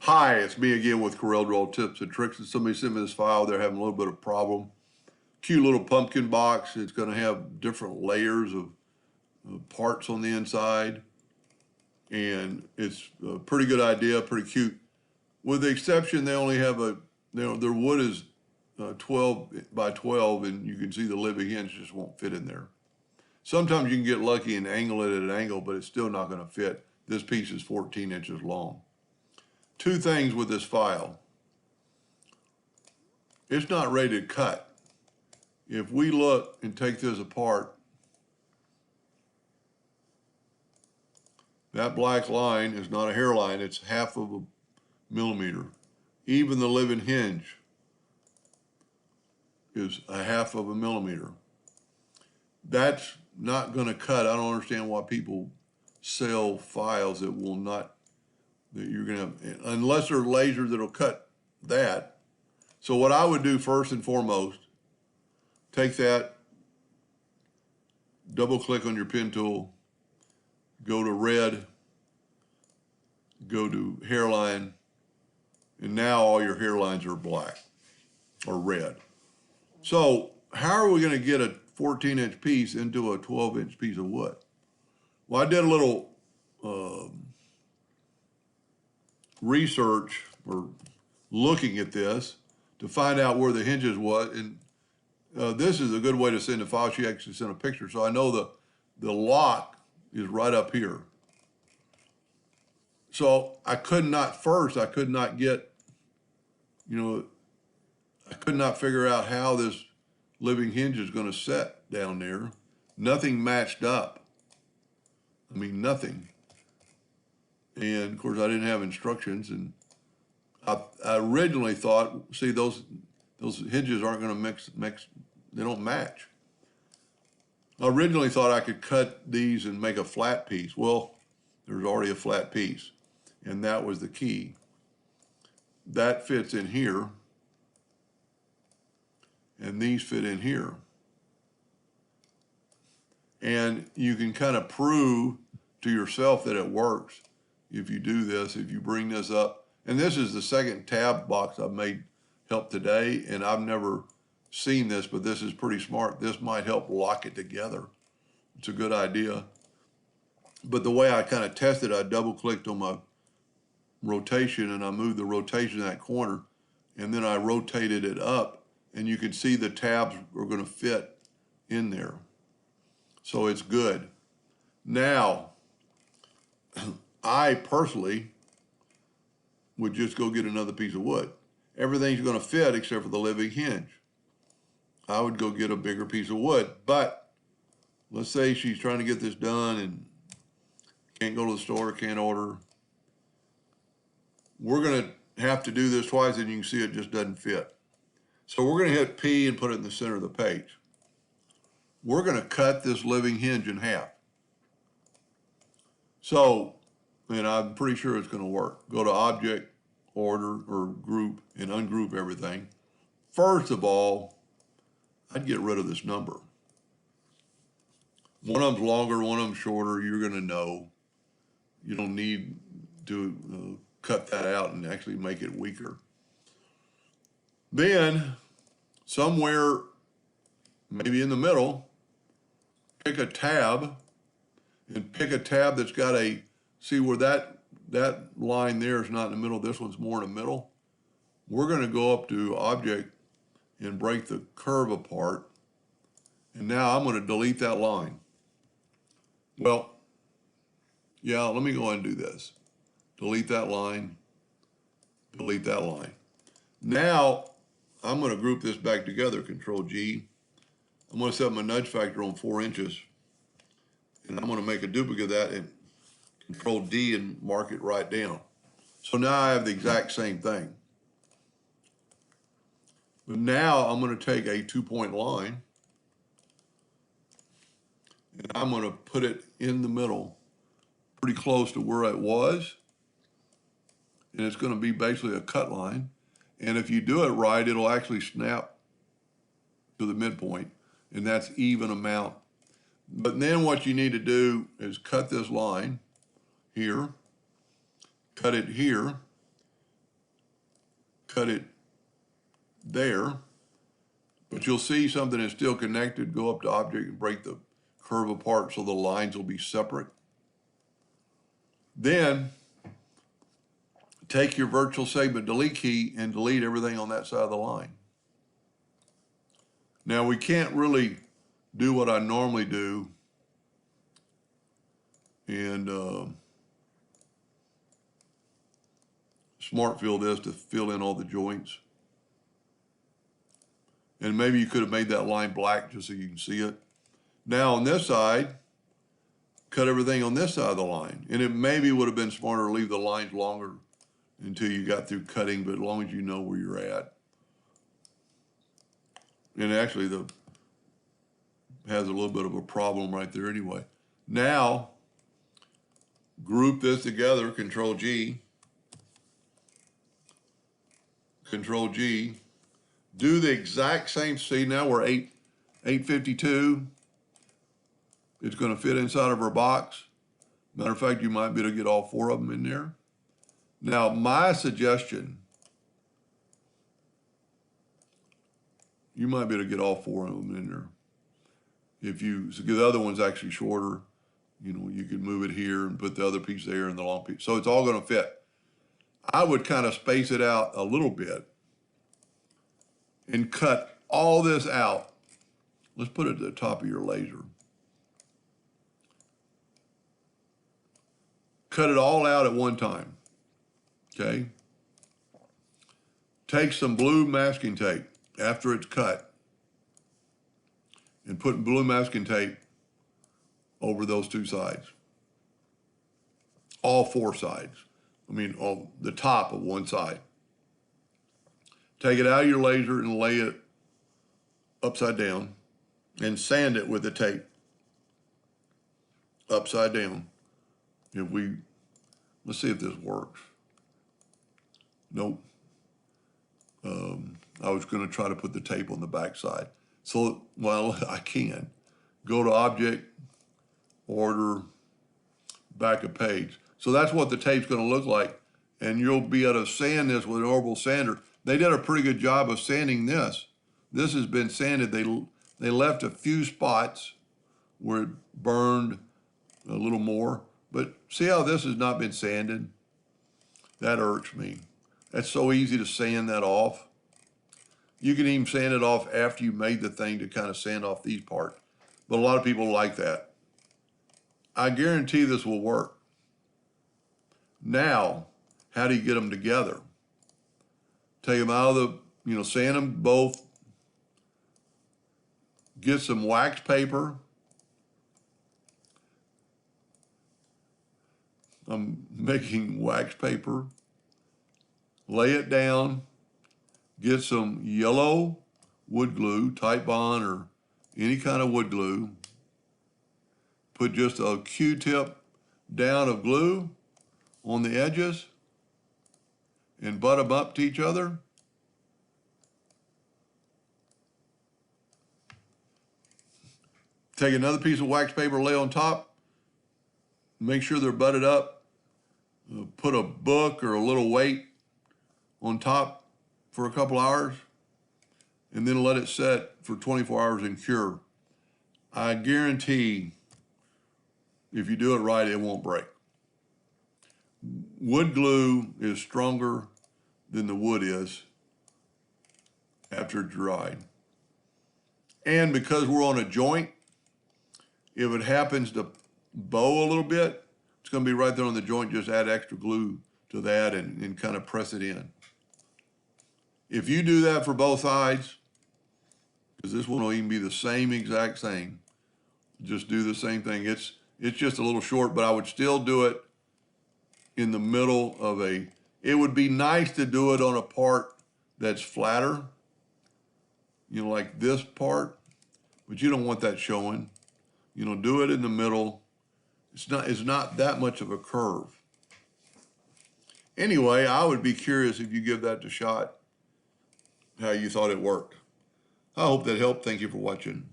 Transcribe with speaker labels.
Speaker 1: Hi, it's me again with Corel Draw Tips and Tricks. And somebody sent me this file. They're having a little bit of problem. Cute little pumpkin box. It's going to have different layers of parts on the inside. And it's a pretty good idea, pretty cute. With the exception, they only have their wood is 12 by 12, and you can see the living hinge just won't fit in there. Sometimes you can get lucky and angle it at an angle, but it's still not going to fit. This piece is 14 inches long. Two things with this file. It's not ready to cut. If we look and take this apart, that black line is not a hairline, it's half of a millimeter. Even the living hinge is a half of a millimeter. That's not going to cut. I don't understand why people sell files that will not, that you're going to, unless they're laser that'll cut that. So what I would do first and foremost, take that, double click on your pen tool, go to red, go to hairline, and now all your hairlines are black or red. So how are we going to get a 14-inch piece into a 12-inch piece of wood? Well, I did a little research or looking at this to find out where the hinges was, and this is a good way to send a file. She actually sent a picture, so I know the lock is right up here. So I could not get, I could not figure out how this living hinge is going to set down there. Nothing matched up. I mean, nothing. And of course, I didn't have instructions, and I originally thought, see, those hinges aren't going to mix, they don't match. I originally thought I could cut these and make a flat piece. Well, there's already a flat piece, and that was the key. That fits in here, and these fit in here. And you can kind of prove to yourself that it works if you do this, if you bring this up. And this is the second tab box I've made help today, and I've never seen this, but this is pretty smart. This might help lock it together. It's a good idea. But the way I kind of tested, I double clicked on my rotation and I moved the rotation in that corner, and then I rotated it up, and you can see the tabs are going to fit in there. So it's good. Now, I personally would just go get another piece of wood. Everything's going to fit except for the living hinge. I would go get a bigger piece of wood, but let's say she's trying to get this done and can't go to the store, can't order. We're going to have to do this twice, and you can see it just doesn't fit. So we're going to hit P and put it in the center of the page. We're going to cut this living hinge in half. So, and I'm pretty sure it's going to work. Go to Object, Order, or Group, and ungroup everything. First of all, I'd get rid of this number. One of them's longer, one of them's shorter. You're going to know. You don't need to cut that out and actually make it weaker. Then, somewhere, maybe in the middle, pick a tab, and pick a tab that's got a, see where that line there is not in the middle, this one's more in the middle. We're going to go up to Object and break the curve apart. And now I'm going to delete that line. Well, yeah, let me go ahead and do this. Delete that line, delete that line. Now, I'm going to group this back together, Control G. I'm going to set my nudge factor on 4 inches. And I'm going to make a duplicate of that and Control D and mark it right down. So now I have the exact same thing. But now I'm going to take a 2-point line and I'm going to put it in the middle, pretty close to where it was. And it's going to be basically a cut line. And if you do it right, it'll actually snap to the midpoint, and that's even amount. But then what you need to do is cut this line here, cut it here, cut it there, but you'll see something that's still connected. Go up to object and break the curve apart so the lines will be separate. Then take your virtual segment delete key and delete everything on that side of the line. Now we can't really do what I normally do and smart fill this to fill in all the joints. And maybe you could have made that line black just so you can see it. Now on this side, cut everything on this side of the line. And it maybe would have been smarter to leave the lines longer until you got through cutting, but as long as you know where you're at. And actually has a little bit of a problem right there anyway. Now, group this together, Control G. Control G. Do the exact same, see now we're 852. It's gonna fit inside of our box. Matter of fact, you might be able to get all 4 of them in there. Now, my suggestion, you might be able to get all 4 of them in there. If you, so the other one's actually shorter, you know, you could move it here and put the other piece there and the long piece. So it's all gonna fit. I would kind of space it out a little bit and cut all this out. Let's put it at the top of your laser. Cut it all out at one time, okay? Take some blue masking tape after it's cut and put blue masking tape over those 2 sides. All 4 sides. I mean, on the top of one side. Take it out of your laser and lay it upside down and sand it with the tape upside down. Let's see if this works. Nope. I was gonna try to put the tape on the back side. So, well, I can. Go to Object, Order, Back of Page. So that's what the tape's gonna look like. And you'll be able to sand this with an orbital sander. They did a pretty good job of sanding this. This has been sanded. They left a few spots where it burned a little more. But see how this has not been sanded? That irks me. That's so easy to sand that off. You can even sand it off after you made the thing to kind of sand off these parts. But a lot of people like that. I guarantee this will work. Now, how do you get them together? Take them out of the, sand them both. Get some wax paper. I'm making wax paper. Lay it down. Get some yellow wood glue, Type Bond or any kind of wood glue. Put just a Q-tip down of glue on the edges and butt them up to each other. Take another piece of wax paper, lay on top. Make sure they're butted up. Put a book or a little weight on top for a couple hours and then let it set for 24 hours and cure. I guarantee if you do it right, it won't break. Wood glue is stronger than the wood is after it's dried. And because we're on a joint, if it happens to bow a little bit, it's gonna be right there on the joint. Just add extra glue to that and kind of press it in. If you do that for both sides, because this one will even be the same exact thing, just do the same thing. It's just a little short, but I would still do it in the middle of it would be nice to do it on a part that's flatter, like this part, but you don't want that showing. Do it in the middle. It's not that much of a curve. Anyway, I would be curious if you give that a shot, how you thought it worked. I hope that helped. Thank you for watching.